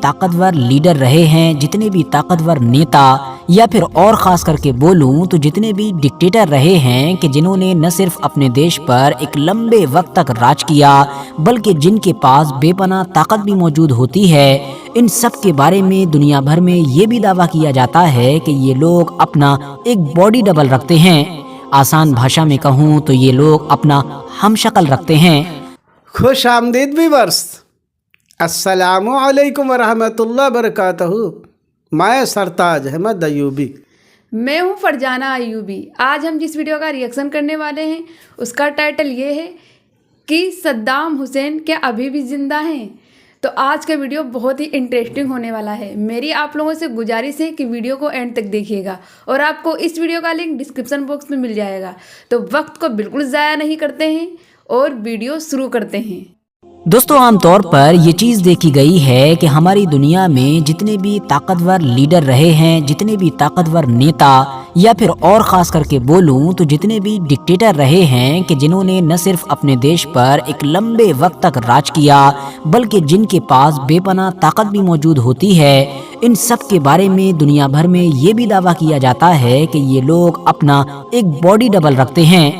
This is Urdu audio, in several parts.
طاقتور لیڈر رہے ہیں، جتنے بھی طاقتور نیتا، یا پھر اور خاص کر کے بولوں تو جتنے بھی ڈکٹیٹر رہے ہیں کہ جنہوں نے نہ صرف اپنے دیش پر ایک لمبے وقت تک راج کیا بلکہ جن کے پاس بے پناہ طاقت بھی موجود ہوتی ہے، ان سب کے بارے میں دنیا بھر میں یہ بھی دعویٰ کیا جاتا ہے کہ یہ لوگ اپنا ایک باڈی ڈبل رکھتے ہیں۔ آسان بھاشا میں کہوں تو یہ لوگ اپنا ہم شکل رکھتے ہیں۔ خوش آمدید ویورز، السلام علیکم ورحمۃ اللہ وبرکاتہ۔ میں سرتاج احمد ایوبی، میں ہوں فرجانہ ایوبی۔ آج ہم جس ویڈیو کا ریئیکشن کرنے والے ہیں اس کا ٹائٹل یہ ہے کہ صدام حسین کیا ابھی بھی زندہ ہیں؟ تو آج کا ویڈیو بہت ہی انٹرسٹنگ ہونے والا ہے۔ میری آپ لوگوں سے گزارش ہے کہ ویڈیو کو اینڈ تک دیکھیے گا اور آپ کو اس ویڈیو کا لنک ڈسکرپشن باکس میں مل جائے گا۔ تو وقت کو بالکل ضائع نہیں کرتے ہیں اور ویڈیو شروع کرتے ہیں۔ دوستوں عام طور پر یہ چیز دیکھی گئی ہے کہ ہماری دنیا میں جتنے بھی طاقتور لیڈر رہے ہیں، جتنے بھی طاقتور نیتا، یا پھر اور خاص کر کے بولوں تو جتنے بھی ڈکٹیٹر رہے ہیں کہ جنہوں نے نہ صرف اپنے دیش پر ایک لمبے وقت تک راج کیا بلکہ جن کے پاس بے پناہ طاقت بھی موجود ہوتی ہے، ان سب کے بارے میں دنیا بھر میں یہ بھی دعویٰ کیا جاتا ہے کہ یہ لوگ اپنا ایک باڈی ڈبل رکھتے ہیں۔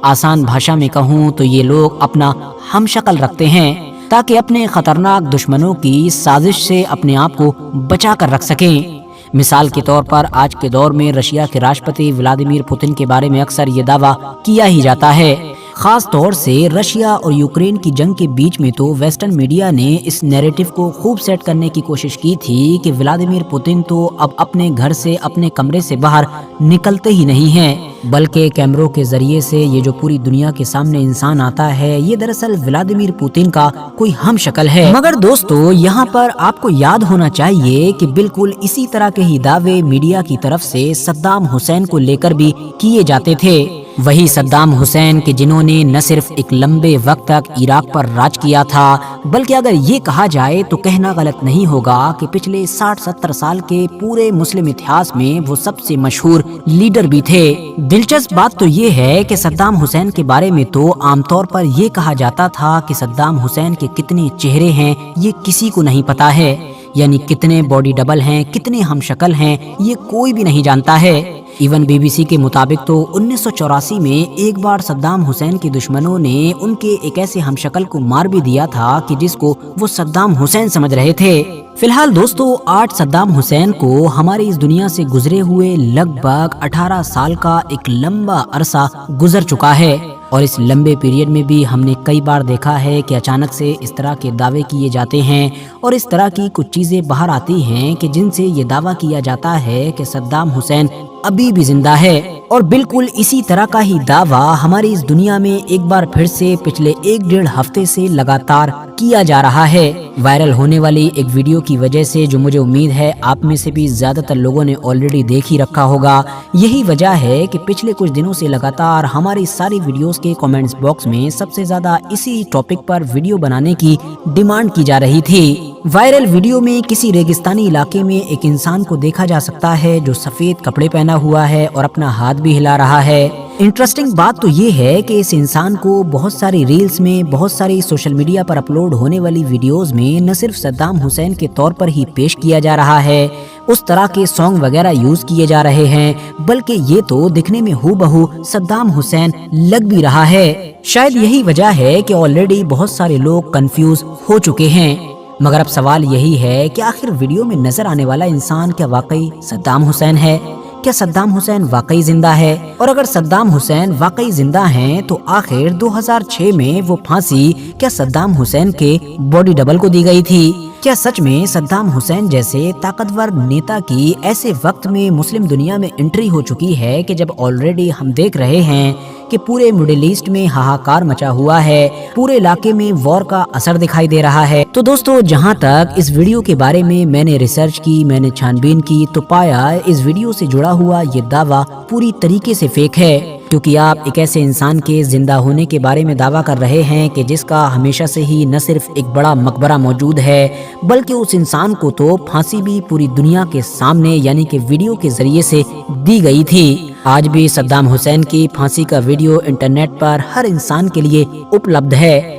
آسان بھاشا میں کہوں تو یہ لوگ اپنا ہم شکل رکھتے ہیں تاکہ اپنے خطرناک دشمنوں کی سازش سے اپنے آپ کو بچا کر رکھ سکیں۔ مثال کے طور پر آج کے دور میں رشیا کے راشٹرپتی ولادیمیر پوتن کے بارے میں اکثر یہ دعویٰ کیا ہی جاتا ہے۔ خاص طور سے رشیا اور یوکرین کی جنگ کے بیچ میں تو ویسٹرن میڈیا نے اس نیریٹو کو خوب سیٹ کرنے کی کوشش کی تھی کہ ولادیمیر پوتن تو اب اپنے گھر سے، اپنے کمرے سے باہر نکلتے ہی نہیں ہیں، بلکہ کیمروں کے ذریعے سے یہ جو پوری دنیا کے سامنے انسان آتا ہے یہ دراصل ولادیمیر پوتن کا کوئی ہم شکل ہے۔ مگر دوستو یہاں پر آپ کو یاد ہونا چاہیے کہ بالکل اسی طرح کے ہی دعوے میڈیا کی طرف سے صدام حسین کو لے کر بھی کیے جاتے تھے۔ وہی صدام حسین کہ جنہوں نے نہ صرف ایک لمبے وقت تک عراق پر راج کیا تھا بلکہ اگر یہ کہا جائے تو کہنا غلط نہیں ہوگا کہ پچھلے 60-70 سال کے پورے مسلم اتہاس میں وہ سب سے مشہور لیڈر بھی تھے۔ دلچسپ بات تو یہ ہے کہ صدام حسین کے بارے میں تو عام طور پر یہ کہا جاتا تھا کہ صدام حسین کے کتنے چہرے ہیں یہ کسی کو نہیں پتا ہے، یعنی کتنے باڈی ڈبل ہیں، کتنے ہم شکل ہیں، یہ کوئی بھی نہیں جانتا ہے۔ ایون بی بی سی کے مطابق تو 1984 میں ایک بار صدام حسین کے دشمنوں نے ان کے ایک ایسے ہم شکل کو مار بھی دیا تھا کہ جس کو وہ صدام حسین سمجھ رہے تھے۔ فی الحال دوستو آج صدام حسین کو ہماری اس دنیا سے گزرے ہوئے لگ بھگ 18 سال کا ایک لمبا عرصہ گزر چکا ہے، اور اس لمبے پیریڈ میں بھی ہم نے کئی بار دیکھا ہے کہ اچانک سے اس طرح کے دعوے کیے جاتے ہیں اور اس طرح کی کچھ چیزیں باہر آتی ہیں کہ جن سے یہ دعویٰ کیا جاتا ہے کہ صدام حسین ابھی بھی زندہ ہے۔ اور بالکل اسی طرح کا ہی دعویٰ ہماری اس دنیا میں ایک بار پھر سے پچھلے 1-1.5 ہفتے سے لگاتار کیا جا رہا ہے۔ وائرل ہونے والی ایک ویڈیو کی وجہ سے جو مجھے امید ہے آپ میں سے بھی زیادہ تر لوگوں نے آلریڈی دیکھ ہی رکھا ہوگا، یہی وجہ ہے کہ پچھلے کچھ دنوں سے لگاتار ہماری ساری ویڈیوز کے کامنٹس باکس میں سب سے زیادہ اسی ٹاپک پر ویڈیو بنانے کی ڈیمانڈ کی جا رہی تھی۔ وائرل ویڈیو میں کسی ریگستانی علاقے میں ایک انسان کو دیکھا جا سکتا ہے جو سفید کپڑے پہنا ہوا ہے اور اپنا ہاتھ بھی ہلا رہا ہے۔ انٹرسٹنگ بات تو یہ ہے کہ اس انسان کو بہت ساری ریلز میں، بہت ساری سوشل میڈیا پر اپلوڈ ہونے والی ویڈیوز میں نہ صرف صدام حسین کے طور پر ہی پیش کیا جا رہا ہے، اس طرح کے سانگ وغیرہ یوز کیے جا رہے ہیں، بلکہ یہ تو دکھنے میں ہو بہو صدام حسین لگ بھی رہا ہے۔ شاید یہی وجہ ہے کہ آلریڈی بہت سارے لوگ کنفیوز ہو چکے ہیں۔ مگر اب سوال یہی ہے کہ آخر ویڈیو میں نظر آنے والا انسان کیا واقعی صدام حسین ہے؟ کیا صدام حسین واقعی زندہ ہے؟ اور اگر صدام حسین واقعی زندہ ہیں تو آخر 2006 میں وہ پھانسی کیا صدام حسین کے باڈی ڈبل کو دی گئی تھی؟ کیا سچ میں صدام حسین جیسے طاقتور نیتا کی ایسے وقت میں مسلم دنیا میں انٹری ہو چکی ہے کہ جب آلریڈی ہم دیکھ رہے ہیں کہ پورے مڈل ایسٹ میں ہاہاکار مچا ہوا ہے، پورے علاقے میں وار کا اثر دکھائی دے رہا ہے؟ تو دوستو جہاں تک اس ویڈیو کے بارے میں نے ریسرچ کی، میں نے چھان بین کی تو پایا اس ویڈیو سے جڑا ہوا یہ دعویٰ پوری طریقے سے فیک ہے، کیونکہ آپ ایک ایسے انسان کے زندہ ہونے کے بارے میں دعویٰ کر رہے ہیں کہ جس کا ہمیشہ سے ہی نہ صرف ایک بڑا مقبرہ موجود ہے بلکہ اس انسان کو تو پھانسی بھی پوری دنیا کے سامنے یعنی کہ ویڈیو کے ذریعے سے دی گئی تھی۔ آج بھی صدام حسین کی پھانسی کا ویڈیو انٹرنیٹ پر ہر انسان کے لیے اپلبدھ ہے۔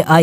AI